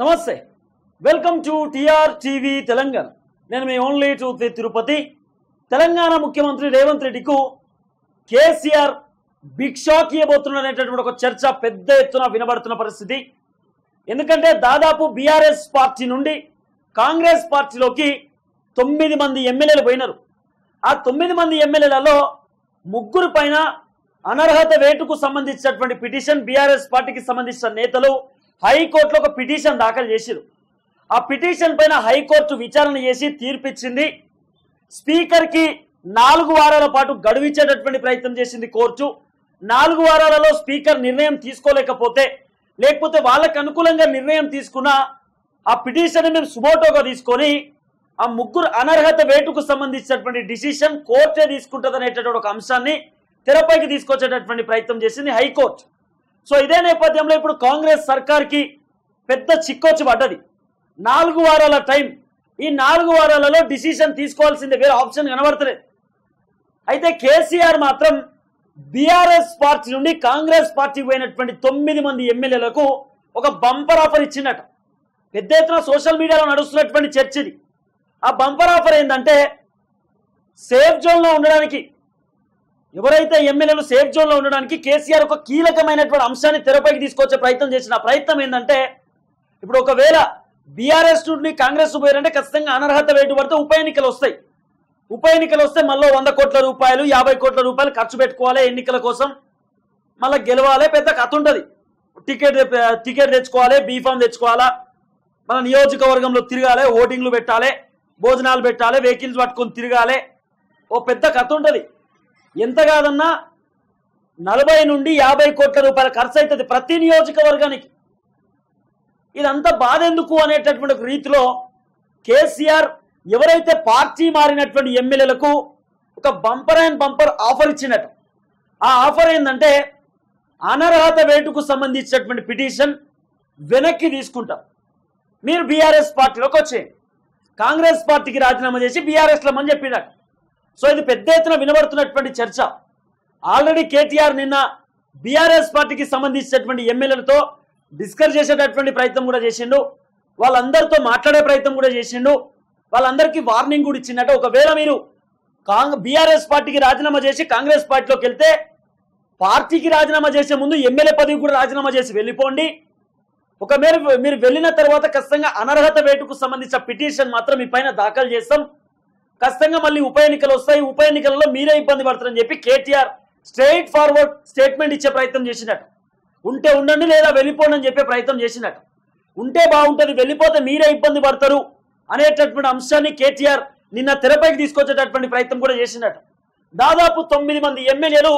నమస్తే, welcome to TR TV Telangana. నేను మీ ఓన్లీ ట్రూత్ తిరుపతి. తెలంగాణ ముఖ్యమంత్రి రేవంత్ రెడ్డికు కేసీఆర్ బిగ్ షాక్ ఇవ్వబోతున్నటువంటి ఒక చర్చ పెద్ద ఎత్తున వినబడుతున్న పరిస్థితి. ఎందుకంటే దాదాపు బీఆర్ఎస్ పార్టీ నుండి కాంగ్రెస్ పార్టీలోకి 9 మంది ఎమ్మెల్యేలు పోయినారు. ఆ 9 మంది ఎమ్మెల్యేలలో 3 పైన అనర్హత వేటుకు సంబంధించినటువంటి పిటిషన్ బీఆర్ఎస్ పార్టీకి సంబంధించిన నేతలు హైకోర్టులో ఒక పిటిషన్ దాఖలు చేశారు. ఆ పిటిషన్ పైన హైకోర్టు విచారణ చేసి తీర్పిచ్చింది. స్పీకర్కి 4 వారాల పాటు గడువించేటటువంటి ప్రయత్నం చేసింది కోర్టు. 4 వారాలలో స్పీకర్ నిర్ణయం తీసుకోలేకపోతే, లేకపోతే వాళ్ళకు అనుకూలంగా నిర్ణయం తీసుకున్న ఆ పిటిషన్ మేము సుమోటోగా తీసుకొని ఆ 3 అనర్హత వేటుకు సంబంధించినటువంటి డిసిషన్ కోర్టే తీసుకుంటుంది అనేటటువంటి ఒక అంశాన్ని తెరపైకి తీసుకొచ్చేటటువంటి ప్రయత్నం చేసింది హైకోర్టు. సో ఇదే నేపథ్యంలో ఇప్పుడు కాంగ్రెస్ సర్కార్కి పెద్ద చిక్కొచ్చి పడ్డది. 4 వారాల టైం. ఈ 4 వారాలలో డిసిషన్ తీసుకోవాల్సిందే, వేరే ఆప్షన్ కనబడతలేదు. అయితే కేసీఆర్ మాత్రం బీఆర్ఎస్ పార్టీ నుండి కాంగ్రెస్ పార్టీకి పోయినటువంటి 9 మంది ఎమ్మెల్యేలకు ఒక బంపర్ ఆఫర్ ఇచ్చిందట. పెద్ద ఎత్తున సోషల్ మీడియాలో నడుస్తున్నటువంటి చర్చ ఇది. ఆ బంపర్ ఆఫర్ ఏంటంటే, సేఫ్ జోన్లో ఉండడానికి, ఎవరైతే ఎమ్మెల్యేలు సేఫ్ జోన్లో ఉండడానికి కేసీఆర్ ఒక కీలకమైనటువంటి అంశాన్ని తెరపైకి తీసుకొచ్చే ప్రయత్నం చేసిన. ఆ ప్రయత్నం ఏంటంటే, ఇప్పుడు ఒకవేళ బీఆర్ఎస్ నుండి కాంగ్రెస్ పోయారంటే ఖచ్చితంగా అనర్హత వేటు పడితే ఉప ఎన్నికలు వస్తాయి. ఉప ఎన్నికలు వస్తే మళ్ళీ 100 కోట్ల రూపాయలు 50 కోట్ల రూపాయలు ఖర్చు పెట్టుకోవాలి ఎన్నికల కోసం, మళ్ళీ గెలవాలి, పెద్ద కథ ఉంటుంది. టికెట్ తెచ్చుకోవాలి, బీఫామ్ తెచ్చుకోవాలా, మన నియోజకవర్గంలో తిరగాలి, ఓటింగ్లు పెట్టాలి, భోజనాలు పెట్టాలి, వెహికల్స్ పట్టుకొని తిరగాలి, ఓ పెద్ద కథ ఉంటుంది. ఎంత కాదన్నా 40 నుండి 50 కోట్ల రూపాయల ఖర్చు అవుతుంది ప్రతి నియోజకవర్గానికి. ఇదంతా బాధ ఎందుకు అనేటటువంటి ఒక రీతిలో కేసీఆర్ ఎవరైతే పార్టీ మారినటువంటి ఎమ్మెల్యేలకు ఒక బంపర్ అండ్ బంపర్ ఆఫర్ ఇచ్చినట్టు. ఆ ఆఫర్ ఏంటంటే, అనర్హత వేటుకు సంబంధించినటువంటి పిటిషన్ వెనక్కి తీసుకుంటాం, మీరు బీఆర్ఎస్ పార్టీలోకి వచ్చేయండి, కాంగ్రెస్ పార్టీకి రాజీనామా చేసి బీఆర్ఎస్లో అని చెప్పినట్టు. సో ఇది పెద్ద ఎత్తున వినబడుతున్నటువంటి చర్చ. ఆల్రెడీ కేటీఆర్ నిన్న బీఆర్ఎస్ పార్టీకి సంబంధించినటువంటి ఎమ్మెల్యేలతో డిస్కస్ చేసేటటువంటి ప్రయత్నం కూడా చేసిండు, వాళ్ళందరితో మాట్లాడే ప్రయత్నం కూడా చేసిండు, వాళ్ళందరికీ వార్నింగ్ కూడా ఇచ్చిందట. ఒకవేళ మీరు బీఆర్ఎస్ పార్టీకి రాజీనామా చేసి కాంగ్రెస్ పార్టీలోకి వెళ్తే, పార్టీకి రాజీనామా చేసే ముందు ఎమ్మెల్యే పదవి కూడా రాజీనామా చేసి వెళ్ళిపోండి. ఒకవేళ మీరు వెళ్ళిన తర్వాత ఖచ్చితంగా అనర్హత వేటుకు సంబంధించిన పిటిషన్ మాత్రం మీ పైన దాఖలు చేస్తాం, ఖచ్చితంగా మళ్ళీ ఉప ఎన్నికలు వస్తాయి, ఉప ఎన్నికలలో మీరే ఇబ్బంది పడతారని చెప్పి కేటీఆర్ స్ట్రైట్ ఫార్వర్డ్ స్టేట్మెంట్ ఇచ్చే ప్రయత్నం చేసినట్టు. ఉంటే ఉండండి, లేదా వెళ్ళిపోండి అని చెప్పే ప్రయత్నం చేసినట్టు. ఉంటే బాగుంటుంది, వెళ్ళిపోతే మీరే ఇబ్బంది పడతారు అనేటటువంటి అంశాన్ని కేటీఆర్ నిన్న తెరపైకి తీసుకొచ్చేటటువంటి ప్రయత్నం కూడా చేసినట్టు. దాదాపు 9 మంది ఎమ్మెల్యేలు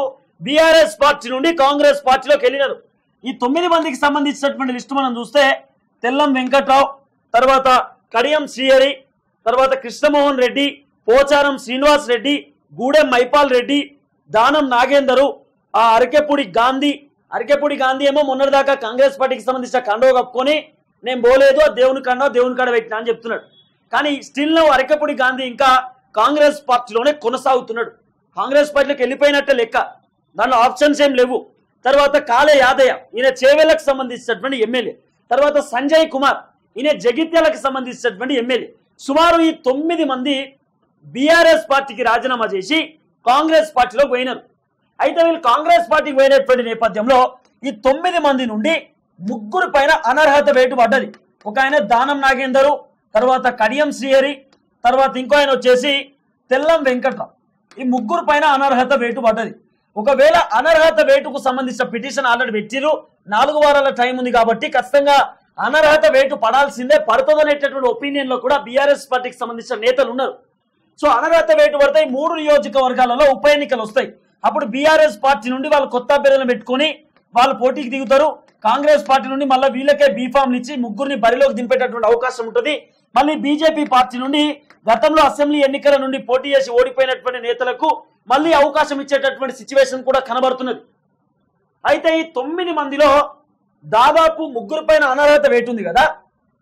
బీఆర్ఎస్ పార్టీ నుండి కాంగ్రెస్ పార్టీలోకి వెళ్ళినారు. ఈ 9 మందికి సంబంధించినటువంటి లిస్టు మనం చూస్తే, తెల్లం వెంకట్రావు, తర్వాత కడియం శ్రీహరి, తర్వాత కృష్ణమోహన్ రెడ్డి, పోచారం శ్రీనివాస్ రెడ్డి, గూడెం మైపాల్ రెడ్డి, దానం నాగేందరు, ఆ అరకెపూడి గాంధీ ఏమో మొన్నటిదాకా కాంగ్రెస్ పార్టీకి సంబంధించిన కండవ కప్పుకొని నేను పోలేదు, దేవుని కాడ పెట్టినా అని చెప్తున్నాడు. కానీ స్టిల్ నౌ అరకెపూడి గాంధీ ఇంకా కాంగ్రెస్ పార్టీలోనే కొనసాగుతున్నాడు. కాంగ్రెస్ పార్టీలోకి వెళ్ళిపోయినట్టే లెక్క, దానిలో ఆప్షన్స్ ఏం లేవు. తర్వాత కాళే యాదయ్య, ఈయన చేవెళ్లకు సంబంధించినటువంటి ఎమ్మెల్యే. తర్వాత సంజయ్ కుమార్, ఈయన జగిత్యాలకు సంబంధించినటువంటి ఎమ్మెల్యే. సుమారు ఈ 9 మంది బీఆర్ఎస్ పార్టీకి రాజీనామా చేసి కాంగ్రెస్ పార్టీలో పోయినారు. అయితే వీళ్ళు కాంగ్రెస్ పార్టీకి పోయినటువంటి నేపథ్యంలో ఈ 9 మంది నుండి 3 పైన అనర్హత వేటు పడ్డది. ఒక ఆయన దానం నాగేందరు, తర్వాత కడియం శ్రీహరి, తర్వాత ఇంకో ఆయన వచ్చేసి తెల్లం వెంకట్రావు. ఈ 3 పైన అనర్హత వేటు పడ్డది. ఒకవేళ అనర్హత వేటుకు సంబంధించిన పిటిషన్ ఆల్రెడీ పెట్టిరు, 4 వారాల టైం ఉంది కాబట్టి ఖచ్చితంగా అనర్హత వేటు పడాల్సిందే, పడుతుందనేటటువంటి ఒపీనియన్ లో కూడా బీఆర్ఎస్ పార్టీకి సంబంధించిన నేతలు ఉన్నారు. సో అనర్హత వేటు పడతాయి, 3 నియోజకవర్గాలలో ఉప ఎన్నికలు వస్తాయి. అప్పుడు బీఆర్ఎస్ పార్టీ నుండి వాళ్ళు కొత్త అభ్యర్థులను పెట్టుకుని వాళ్ళు పోటీకి దిగుతారు. కాంగ్రెస్ పార్టీ నుండి మళ్ళీ వీళ్ళకే బీఫామ్లు ఇచ్చి 3 బరిలోకి దింపేటటువంటి అవకాశం ఉంటుంది. మళ్ళీ బీజేపీ పార్టీ నుండి గతంలో అసెంబ్లీ ఎన్నికల నుండి పోటీ చేసి ఓడిపోయినటువంటి నేతలకు మళ్ళీ అవకాశం ఇచ్చేటటువంటి సిచ్యువేషన్ కూడా కనబడుతున్నది. అయితే ఈ 9 మందిలో దాదాపు 3 పైన అనర్హత వేటు ఉంది కదా,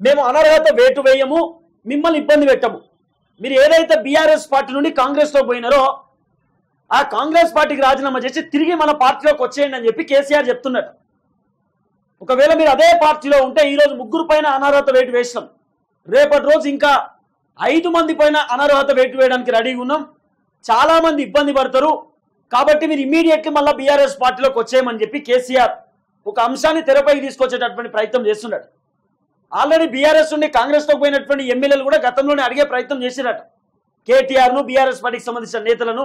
మేము అనర్హత వేటు వేయము, మిమ్మల్ని ఇబ్బంది పెట్టము, మీరు ఏదైతే బీఆర్ఎస్ పార్టీ నుండి కాంగ్రెస్ లో పోయినారో ఆ కాంగ్రెస్ పార్టీకి రాజీనామా చేసి తిరిగి మన పార్టీలోకి వచ్చేయండి అని చెప్పి కేసీఆర్ చెప్తున్నట్టు. ఒకవేళ మీరు అదే పార్టీలో ఉంటే ఈరోజు ముగ్గురు పైన అనర్హత వేటు వేసినాం, రేపటి రోజు ఇంకా 5 మంది పైన అనర్హత వేటు వేయడానికి రెడీగా ఉన్నాం. చాలా మంది ఇబ్బంది పడతారు కాబట్టి మీరు ఇమీడియట్లీ మళ్ళీ బీఆర్ఎస్ పార్టీలోకి వచ్చేయమని చెప్పి కేసీఆర్ ఒక అంశాన్ని తెరపైకి తీసుకొచ్చేటటువంటి ప్రయత్నం చేస్తున్నాడు. ఆల్రెడీ బీఆర్ఎస్ నుండి కాంగ్రెస్లోకి పోయినటువంటి ఎమ్మెల్యేలు కూడా గతంలోనే అడిగే ప్రయత్నం చేసిరట. కేటీఆర్ను, బీఆర్ఎస్ పార్టీకి సంబంధించిన నేతలను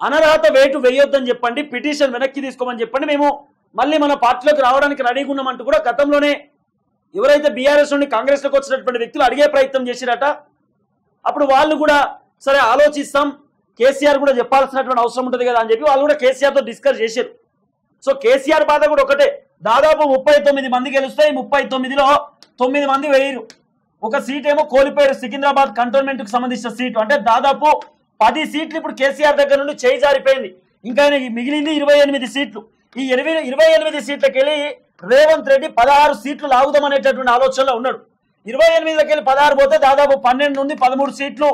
అనర్హత వేటు వేయొద్దని చెప్పండి, పిటిషన్ వెనక్కి తీసుకోమని చెప్పండి, మేము మళ్ళీ మన పార్టీలోకి రావడానికి రెడీగా ఉన్నామంటూ కూడా గతంలోనే ఎవరైతే బీఆర్ఎస్ నుండి కాంగ్రెస్లోకి వచ్చినటువంటి వ్యక్తులు అడిగే ప్రయత్నం చేసిరట. అప్పుడు వాళ్ళు కూడా సరే ఆలోచిస్తాం, కేసీఆర్ కూడా చెప్పాల్సినటువంటి అవసరం ఉంటుంది కదా అని చెప్పి వాళ్ళు కూడా కేసీఆర్తో డిస్కస్ చేశారు. సో కేసీఆర్ బాధ కూడా ఒకటే, దాదాపు 39 మంది గెలుస్తాయి, 39లో 9 మంది వేయరు. ఒక సీట్ ఏమో కోల్పోయారు, సికింద్రాబాద్ కంటోన్మెంట్ కు సంబంధించిన సీటు. అంటే దాదాపు 10 సీట్లు ఇప్పుడు కేసీఆర్ దగ్గర నుండి చేయి జారిపోయింది. ఇంకా మిగిలింది 28 సీట్లు. ఈ 28 సీట్లకి వెళ్ళి రేవంత్ రెడ్డి 16 సీట్లు లాగుదాం అనేటటువంటి ఆలోచనలో ఉన్నాడు. 28లకి వెళ్ళి 16 పోతే దాదాపు 12 నుండి 13 సీట్లు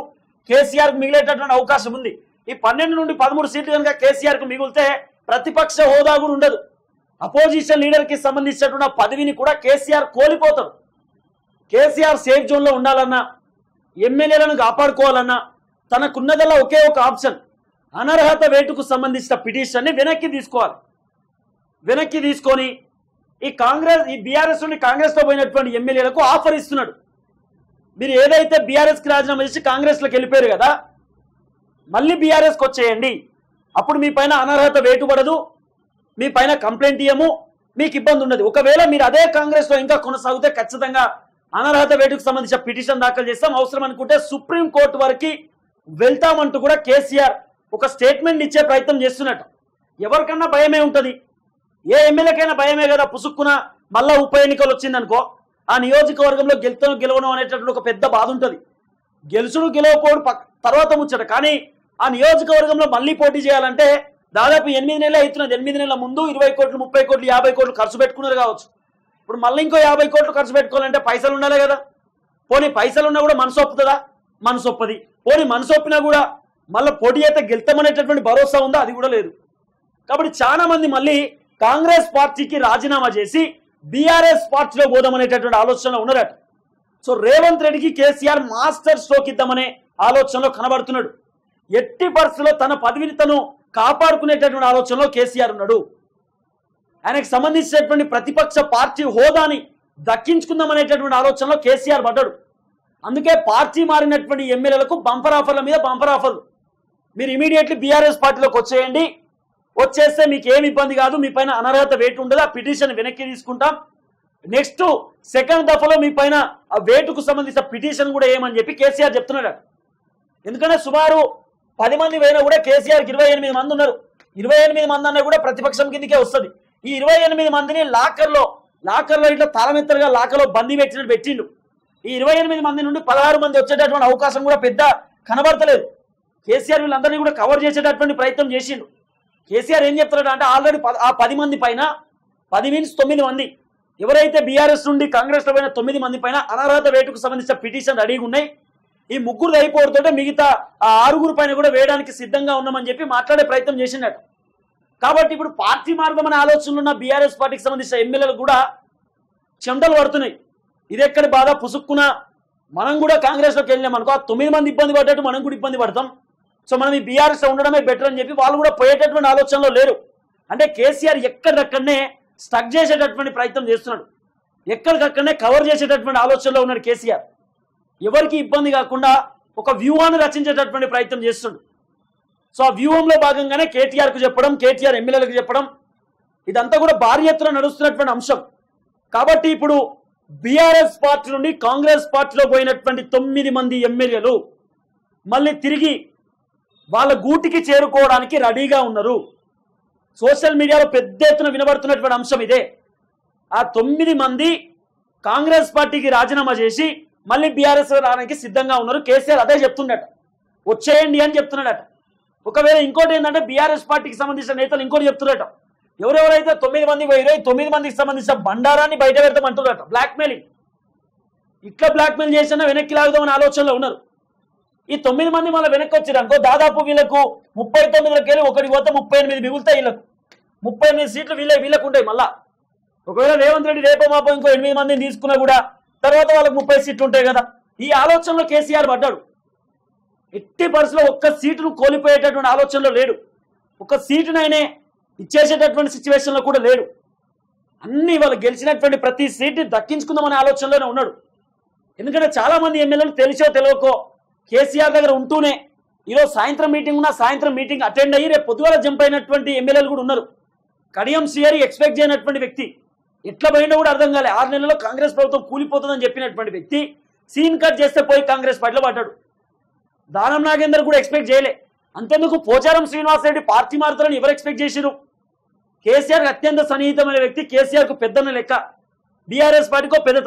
కేసీఆర్ కు మిగిలేటటువంటి అవకాశం ఉంది. ఈ 12 నుండి 13 సీట్లు కనుక కేసీఆర్ కు మిగిలితే ప్రతిపక్ష హోదా కూడా ఉండదు. అపోజిషన్ లీడర్ కి సంబంధించినటువంటి పదవిని కూడా కేసీఆర్ కోల్పోతారు. కేసీఆర్ సేఫ్ జోన్ లో ఉండాలన్నా, ఎమ్మెల్యేలను కాపాడుకోవాలన్నా తనకున్నదల్లా ఒకే ఒక ఆప్షన్, అనర్హత వేటుకు సంబంధించిన పిటిషన్ ని వెనక్కి తీసుకోవాలి. వెనక్కి తీసుకొని ఈ బీఆర్ఎస్ నుండి కాంగ్రెస్ లో పోయినటువంటి ఎమ్మెల్యేలకు ఆఫర్ ఇస్తున్నాడు. మీరు ఏదైతే బీఆర్ఎస్ కి రాజీనామా చేసి కాంగ్రెస్ లోకి వెళ్ళిపోయారు కదా, మళ్ళీ బీఆర్ఎస్కి వచ్చేయండి, అప్పుడు మీ పైన అనర్హత వేటు పడదు, మీ పైన కంప్లైంట్ ఇయ్యము, మీకు ఇబ్బంది ఉండదు. ఒకవేళ మీరు అదే కాంగ్రెస్ లో ఇంకా కొనసాగితే ఖచ్చితంగా అనర్హత వేటుకు సంబంధించిన పిటిషన్ దాఖలు చేస్తాం, అవసరం అనుకుంటే సుప్రీం కోర్టు వరకు వెళ్తామంటూ కూడా కేసీఆర్ ఒక స్టేట్మెంట్ ఇచ్చే ప్రయత్నం చేస్తున్నట్టు. ఎవరికన్నా భయమే ఉంటుంది, ఏ ఎమ్మెల్యేకైనా భయమే కదా. పుసుక్కున మళ్ళా ఉప ఎన్నికలు వచ్చిందనుకో ఆ నియోజకవర్గంలో గెలవడం అనేటటువంటి ఒక పెద్ద బాధ ఉంటుంది. గెలుచుడు గెలవకపోవడం తర్వాత ముచ్చట, కానీ ఆ నియోజకవర్గంలో మళ్ళీ పోటీ చేయాలంటే దాదాపు 8 నెలలు అవుతున్నది. 8 నెలల ముందు 20 కోట్లు, 30 కోట్లు, 50 కోట్లు ఖర్చు పెట్టుకున్నారు కావచ్చు. ఇప్పుడు మళ్ళీ ఇంకో 50 కోట్లు ఖర్చు పెట్టుకోవాలంటే పైసలు ఉండాలి కదా. పోనీ పైసలు ఉన్నా కూడా మనసు ఒప్పుతుందా? మనసు ఒప్పది. పోనీ మనసు ఒప్పినా కూడా మళ్ళీ పోటీ అయితే గెలుతామనేటటువంటి భరోసా ఉందా? అది కూడా లేదు. కాబట్టి చాలా మంది మళ్ళీ కాంగ్రెస్ పార్టీకి రాజీనామా చేసి బీఆర్ఎస్ పార్టీలో పోదామనేటటువంటి ఆలోచనలో ఉన్నారట. సో రేవంత్ రెడ్డికి కేసీఆర్ మాస్టర్ స్ట్రోక్ ఇద్దామనే ఆలోచనలో కనబడుతున్నాడు. ఎట్టి పరిస్థితుల్లో తన పదవిని తను కాపాడుకునేటటువంటి ఆలోచనలో కేసీఆర్ ఉన్నాడు. ఆయనకు సంబంధించినటువంటి ప్రతిపక్ష పార్టీ హోదాని దక్కించుకుందామనేటటువంటి ఆలోచనలో కేసీఆర్ పడ్డాడు. అందుకే పార్టీ మారినటువంటి ఎమ్మెల్యేలకు బంపర్ ఆఫర్ల మీద బంపర్ ఆఫర్లు. మీరు ఇమీడియట్లీ బీఆర్ఎస్ పార్టీలోకి వచ్చేయండి, వచ్చేస్తే మీకు ఏమి ఇబ్బంది కాదు, మీ పైన అనర్హత వేటు ఉండదు, ఆ పిటిషన్ వెనక్కి తీసుకుంటాం, నెక్స్ట్ సెకండ్ దఫలో మీ పైన ఆ వేటుకు సంబంధించిన పిటిషన్ కూడా ఏమని చెప్పి కేసీఆర్ చెప్తున్నాడు. ఎందుకంటే సుమారు 10 మంది పోయినా కూడా కేసీఆర్కి 28 మంది ఉన్నారు. 28 మంది అన్నా కూడా ప్రతిపక్షం కిందకే వస్తుంది. ఈ 28 మందిని లాకర్లో ఇట్లా తాళమెత్తలుగా లాకర్లో బందీ పెట్టినట్టు పెట్టిండు. ఈ 28 మంది నుండి 16 మంది వచ్చేటటువంటి అవకాశం కూడా పెద్ద కనబడతలేదు. కేసీఆర్ వీళ్ళందరినీ కూడా కవర్ చేసేటటువంటి ప్రయత్నం చేసిండు. కేసీఆర్ ఏం చెప్తున్నాడు అంటే ఆల్రెడీ ఆ 10 మంది పైన 10 మీన్స్ 9 మంది ఎవరైతే బీఆర్ఎస్ నుండి కాంగ్రెస్ లో పోయిన 9 మంది పైన అనర్హత వేటుకు సంబంధించిన పిటిషన్ రెడీగా ఉన్నాయి. ఈ ముగ్గురు అయిపోతుంటే మిగతా ఆ 6 పైన కూడా వేయడానికి సిద్ధంగా ఉన్నామని చెప్పి మాట్లాడే ప్రయత్నం చేసినట్టు. కాబట్టి ఇప్పుడు పార్టీ మార్గమనే ఆలోచనలు ఉన్న బీఆర్ఎస్ పార్టీకి సంబంధించిన ఎమ్మెల్యేలు కూడా చెమటలు పడుతున్నాయి. ఇది ఎక్కడి బాధ, పుసుక్కున మనం కూడా కాంగ్రెస్లోకి వెళ్ళామనుకో ఆ 9 మంది ఇబ్బంది పడ్డట్టు మనం కూడా ఇబ్బంది పడతాం. సో మనం ఈ బీఆర్ఎస్ లో ఉండడమే బెటర్ అని చెప్పి వాళ్ళు కూడా పోయేటటువంటి ఆలోచనలో లేరు. అంటే కేసీఆర్ ఎక్కడికక్కడనే స్టక్ చేసేటటువంటి ప్రయత్నం చేస్తున్నాడు, ఎక్కడికక్కడనే కవర్ చేసేటటువంటి ఆలోచనలో ఉన్నాడు కేసీఆర్. ఎవరికి ఇబ్బంది కాకుండా ఒక వ్యూహాన్ని రచించేటటువంటి ప్రయత్నం చేస్తున్నాడు. సో ఆ వ్యూహంలో భాగంగానే కేటీఆర్కు చెప్పడం, కేటీఆర్ ఎమ్మెల్యేలకు చెప్పడం, ఇదంతా కూడా భారీ ఎత్తున నడుస్తున్నటువంటి అంశం. కాబట్టి ఇప్పుడు బీఆర్ఎస్ పార్టీ నుండి కాంగ్రెస్ పార్టీలో పోయినటువంటి 9 మంది ఎమ్మెల్యేలు మళ్ళీ తిరిగి వాళ్ళ గూటికి చేరుకోవడానికి రెడీగా ఉన్నారు. సోషల్ మీడియాలో పెద్ద ఎత్తున వినబడుతున్నటువంటి అంశం ఇదే. ఆ 9 మంది కాంగ్రెస్ పార్టీకి రాజీనామా చేసి మళ్ళీ బీఆర్ఎస్ రావడానికి సిద్ధంగా ఉన్నారు. కేసీఆర్ అదే చెప్తుండట, వచ్చేయండి అని చెప్తున్నాడట. ఒకవేళ ఇంకోటి ఏంటంటే బీఆర్ఎస్ పార్టీకి సంబంధించిన నేతలు ఇంకోటి చెప్తున్నారట, ఎవరెవరైతే 9 మంది పోయారో ఈ 9 మందికి సంబంధించిన బండారాన్ని బయట పెడతామంటున్నారట. బ్లాక్మెయిలింగ్, ఇట్లా బ్లాక్మెయిల్ చేసినా వెనక్కి లాగుదామని ఆలోచనలో ఉన్నారు. ఈ 9 మంది మళ్ళీ వెనక్కి వచ్చారు అనుకో, దాదాపు వీళ్ళకు 39లోకి వెళ్ళి ఒకటి పోతే 38 మిగులుతాయి. వీళ్ళకు 38 సీట్లు వీళ్ళకు ఉంటాయి. మళ్ళా ఒకవేళ రేవంత్ రెడ్డి రేపో మాపో ఇంకో 8 మందిని తీసుకున్నా కూడా తర్వాత వాళ్ళకి 30 సీట్లు ఉంటాయి కదా. ఈ ఆలోచనలో కేసీఆర్ పడ్డాడు. ఎట్టి పరిస్థితిలో ఒక్క సీటును కోల్పోయేటటువంటి ఆలోచనలో లేడు. ఒక సీటునైనా ఇచ్చేసేటటువంటి సిచ్యువేషన్లో కూడా లేడు. అన్ని వాళ్ళు గెలిచినటువంటి ప్రతి సీట్ని దక్కించుకుందామనే ఆలోచనలోనే ఉన్నాడు. ఎందుకంటే చాలా మంది ఎమ్మెల్యేలు తెలిసో తెలియకో కేసీఆర్ దగ్గర ఉంటూనే ఈరోజు సాయంత్రం మీటింగ్ ఉన్నా సాయంత్రం మీటింగ్ అటెండ్ అయ్యి రేపు పొద్దుగాల జంప్ అయినటువంటి ఎమ్మెల్యేలు కూడా ఉన్నారు. కడియం శ్రీహరి ఎక్స్పెక్ట్ చేయనటువంటి వ్యక్తి, ఎట్లా పోయిందో కూడా అర్థం కాలే. 6 నెలల్లో కాంగ్రెస్ ప్రభుత్వం కూలిపోతుందని చెప్పినటువంటి వ్యక్తి సీన్ కట్ చేస్తే పోయి కాంగ్రెస్ పార్టీలో పడ్డాడు. దానం నాగేందర్ కూడా ఎక్స్పెక్ట్ చేయలే. అంతెందుకు పోచారం శ్రీనివాసరెడ్డి పార్టీ మారుతారని ఎవరు ఎక్స్పెక్ట్ చేసిరు? కేసీఆర్ అత్యంత సన్నిహితమైన వ్యక్తి, కేసీఆర్కు పెద్దన్న లెక్క. బీఆర్ఎస్ పార్టీకో పెద్ద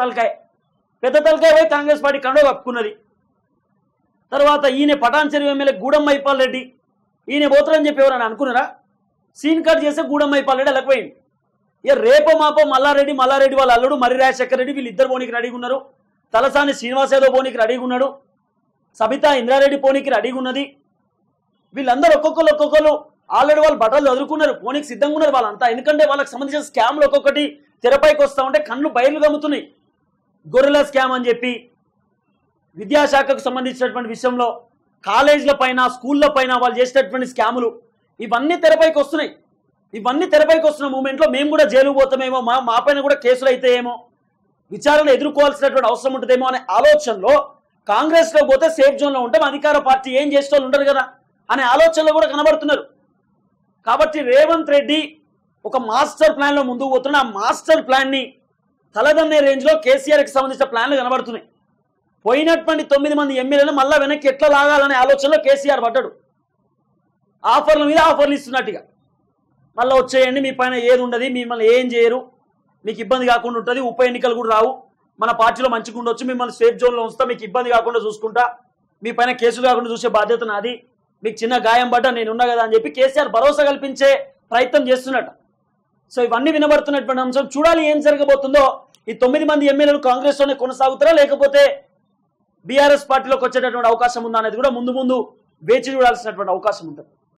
తలకాయ పోయి కాంగ్రెస్ పార్టీ కండో కప్పుకున్నది. తర్వాత ఈయన పటాన్ చెరువు ఎమ్మెల్యే గూడెం మైపాల్ రెడ్డి ఈయన పోతారని చెప్పి ఎవరని అనుకున్నారా? సీన్ కట్ చేస్తే గూడెం మైపాల్ రెడ్డి వెళ్ళకపోయింది. ఇక రేపో మాపో మల్లారెడ్డి వాళ్ళ అల్లుడు మర్రి రాజశేఖర్ రెడ్డి వీళ్ళిద్దరు పోనీకి రెడీగా ఉన్నారు. తలసాని శ్రీనివాస్ యాదవ్ పోనీకి రెడీగా ఉన్నాడు. సబితా ఇంద్రారెడ్డి పోనీకి రెడీగా ఉన్నది. వీళ్ళందరూ ఒక్కొక్కరు ఆల్రెడీ వాళ్ళు బట్టలు చదువుకున్నారు, పోనీకి సిద్ధంగా ఉన్నారు వాళ్ళంతా. ఎందుకంటే వాళ్ళకి సంబంధించిన స్కామ్లు ఒక్కొక్కటి తెరపైకి వస్తూ ఉంటే కళ్ళు బయలు గమ్ముతున్నాయి. గొర్రెల స్కామ్ అని చెప్పి విద్యాశాఖకు సంబంధించినటువంటి విషయంలో కాలేజీల పైన స్కూళ్ళ పైన వాళ్ళు చేసేటటువంటి స్కాములు ఇవన్నీ తెరపైకి వస్తున్నాయి. ఇవన్నీ తెరపైకి వస్తున్న మూమెంట్లో మేము కూడా జైలుకు పోతామేమో, మా పైన కూడా కేసులు అయితే ఏమో, విచారణ ఎదుర్కోవాల్సినటువంటి అవసరం ఉంటుందేమో అనే ఆలోచనలో కాంగ్రెస్లో పోతే సేఫ్ జోన్లో ఉంటాం, అధికార పార్టీ ఏం చేసే వాళ్ళు ఉండరు కదా అనే ఆలోచనలో కూడా కనబడుతున్నారు. కాబట్టి రేవంత్ రెడ్డి ఒక మాస్టర్ ప్లాన్లో ముందుకు పోతున్న ఆ మాస్టర్ ప్లాన్ని తలదన్నే రేంజ్లో కేసీఆర్కి సంబంధించిన ప్లాన్లు కనబడుతున్నాయి. పోయినటువంటి 9 మంది ఎమ్మెల్యేలు మళ్ళా వెనక్కి ఎట్లా లాగాలనే ఆలోచనలో కేసీఆర్ పడ్డాడు. ఆఫర్ల మీద ఆఫర్లు ఇస్తున్నట్టుగా మళ్ళీ వచ్చేయండి, మీ పైన ఏది ఉండదు, మిమ్మల్ని ఏం చేయరు, మీకు ఇబ్బంది కాకుండా ఉంటుంది, ఉప ఎన్నికలు కూడా రావు, మన పార్టీలో మంచిగా ఉండొచ్చు, మిమ్మల్ని సేఫ్ జోన్లో ఉంచుతా, మీకు ఇబ్బంది కాకుండా చూసుకుంటా, మీ పైన కేసులు కాకుండా చూసే బాధ్యత నాది, మీకు చిన్న గాయం పడ్డా నేను ఉన్నా కదా అని చెప్పి కేసీఆర్ భరోసా కల్పించే ప్రయత్నం చేస్తున్నట్టు. సో ఇవన్నీ వినబడుతున్నటువంటి అంశం. చూడాలి ఏం జరగబోతుందో. ఈ 9 మంది ఎమ్మెల్యేలు కాంగ్రెస్లోనే కొనసాగుతారా లేకపోతే బీఆర్ఎస్ పార్టీలోకి వచ్చేటటువంటి అవకాశం ఉందా అనేది కూడా ముందు వేచి చూడాల్సినటువంటి అవకాశం ఉంటుంది.